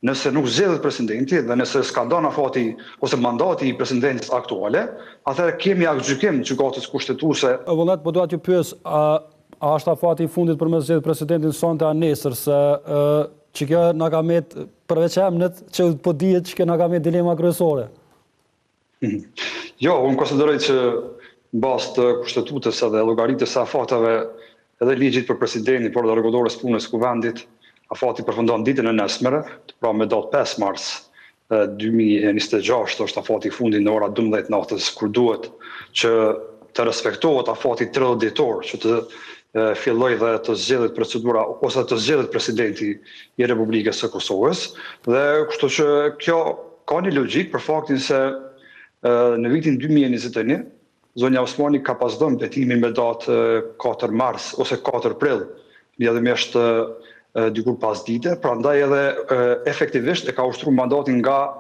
Nëse nuk zgjedhet presidenti dhe nëse s'ka dhënë afati ose mandati i presidentit aktuale, atëherë kemi aktgjykim të gjykatës kushtetuese. Vullnet, po dua t'ju pyes, a është afati i fundit për me zgjedh presidentin sonte a nesër, se që kjo na ka met përveç emnet që po dihet që kjo na ka met dilema kryesore. Jo, unë konsideroj që bazë të kushtetutës edhe llogaritës së afateve edhe ligjit për presidentin, por dhe rregullatores punës kuvendit, afati përfundon ditën e nesërme, pra me datë 5 mars 2026 është afati i fundit në ora 12 natës, kur duhet që të respektohet afati 30 ditor që të filloj dhe të zgjedhet procedura ose të zgjedhet presidenti i Republikës së Kosovës, dhe kështu që kjo ka një logjik për faktin se në vitin 2021 zonja Osmani ka pas dhënë betimin me datë 4 mars ose 4 prill, lidhëmisht dikur pas dite, prandaj edhe efektivisht e ka ushtruar mandatin nga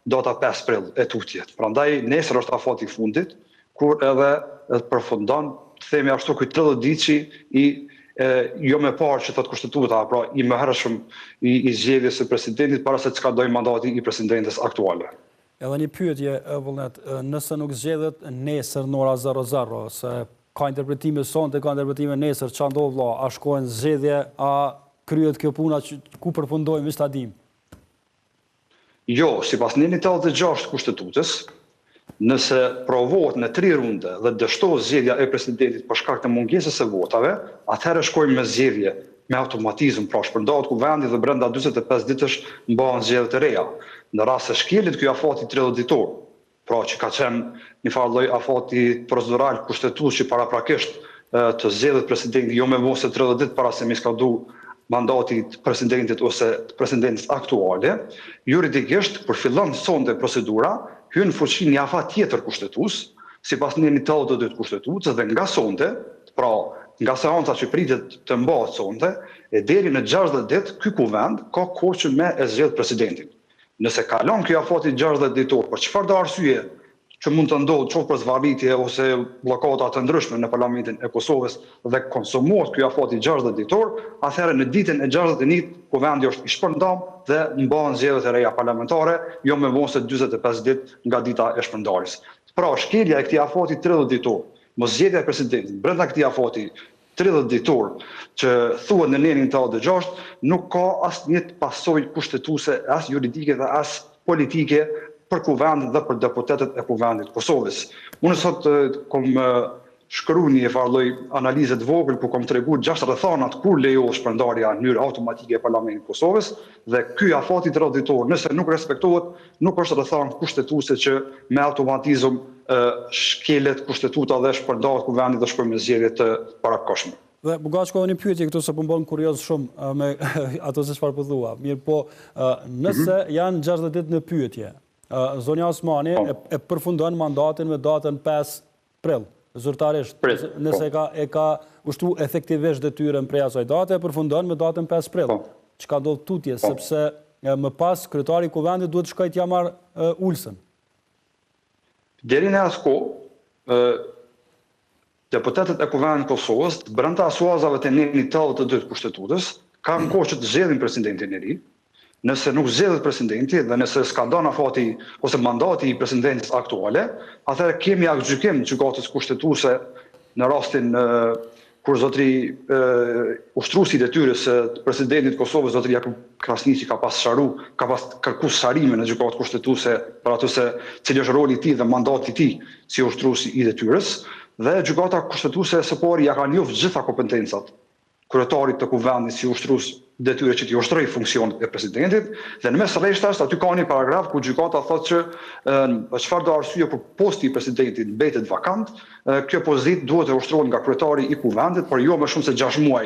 data 5 prill e tutjet. Prandaj nesër është afati i fundit, kur edhe përfundon, themi ashtu, ky 30 ditë jo më parë që thot kushtetuta, pra i mëhershëm i zgjedhjes së presidentit para se të skadojë mandati i presidentes aktuale. Edhe një pyetje, Vullnet, nëse nuk zgjedhet nesër në ora 00, se ka interpretime sonte, ka interpretime nesër, ç'a ndodh vëlla, a shkohen zgjedhje, a kryet kjo puna ku përfundojmë ta dim? Jo, sipas 186 kushtetutës, nëse provohet në 3 runde dhe dështohet zgjedhja e presidentit për shkak të mungesës së votave, atëherë shkojmë me zgjedhje me automatizëm, pra shpërndahet kuvendi dhe brenda 45 ditësh mbahen zgjedhjet e reja. Në rast se shkelet ky afati 30 ditor, pra që ka qenë një farë lloj afati procedural kushtetues që paraprakisht të zgjedhet presidenti jo më vonë se 30 ditë para se mi skadu mandati të presidentit ose të presidentes aktuale, juridikisht kur fillon sonte procedura, hyn në fuqi një afat tjetër kushtetues, sipas 182 kushtetutës, dhe nga sonte, pra nga seanca që pritet të mbahet sonte, e deri në 60 ditë ky kuvend ka kohë që me e zgjedh presidentin. Nëse kalon ky afati 60 ditor, për çfarëdo arsye që mund të ndodhë qoftë për zvarritje ose bllokada të ndryshme në Parlamentin e Kosovës dhe konsumohet ky afati 60 ditor, atëherë në ditën e 61 kuvendi është i shpërndam dhe mbahen zgjedhjet e reja parlamentare, jo më vonë se 45 ditë nga dita e shpërndarjes. Pra shkelja e këtij afati 30 ditor, mos zgjedhja e presidentit brenda këtij afati 30 ditor që thuhet në 186 nuk ka asnjë pasojë kushtetuese, as juridike dhe as politike për kuvendit dhe për deputetët e kuvendit Kosovës. Unë sot kom shkruar një farë lloj analize të vogël ku kom treguar 6 rrethanat kur lejohet shpërndarja në mënyrë automatike e Parlamentit të Kosovës, dhe ky afati 30 ditor, nëse nuk respektohet, nuk është rrethan kushtetuese që me automatizëm shkelet kushtetuta dhe shpërndahet kuvendi dhe shkojmë në zgjedhje të parakohshme. Dhe Bugashko, një pyetje këtu se po bën kurioz shumë me ato se çfarë po thua. Mirë, po nëse janë 60 ditë në pyetje, zonja Osmani e përfundon mandatin me datën 5 prill. Zyrtarisht, nëse e ka ushtruar efektivisht detyrën prej asaj date, e përfundon me datën 5 prill. Çka ndodh tutje, sepse më pas kryetari i kuvendit duhet të shkojë t'ia marr ulsën. Deri në atë kohë, deputetët e kuvendit të Kosovës, brenda asuazave të 182 kushtetutës, kanë kohë që të zgjedhin presidentin e ri. Nëse nuk zgjedhet presidenti dhe nëse s'ka dhënë afati ose mandati i presidentit aktuale, atëherë kemi aktgjykim të gjykatës kushtetuese në rastin kur zotëri ushtruesi i detyrës së presidentit të Kosovës, zotëri Jakub Krasniqi, ka pas kërkuar sharime në gjykatë kushtetuese për atë se cili është roli i tij dhe mandati i tij si ushtruesi i detyrës, dhe gjykata kushtetuese së pari ja ka njoftë gjitha kompetencat kryetarit të kuvendit si ushtrues detyre që t'i ushtroj funksionet e presidentit, dhe në mes rreshtash aty ka një paragraf ku gjykata thotë që për çfarëdo arsye kur posti i presidentit mbetet vakant, kjo pozitë duhet të ushtrohet nga kryetari i kuvendit, por jo më shumë se 6 muaj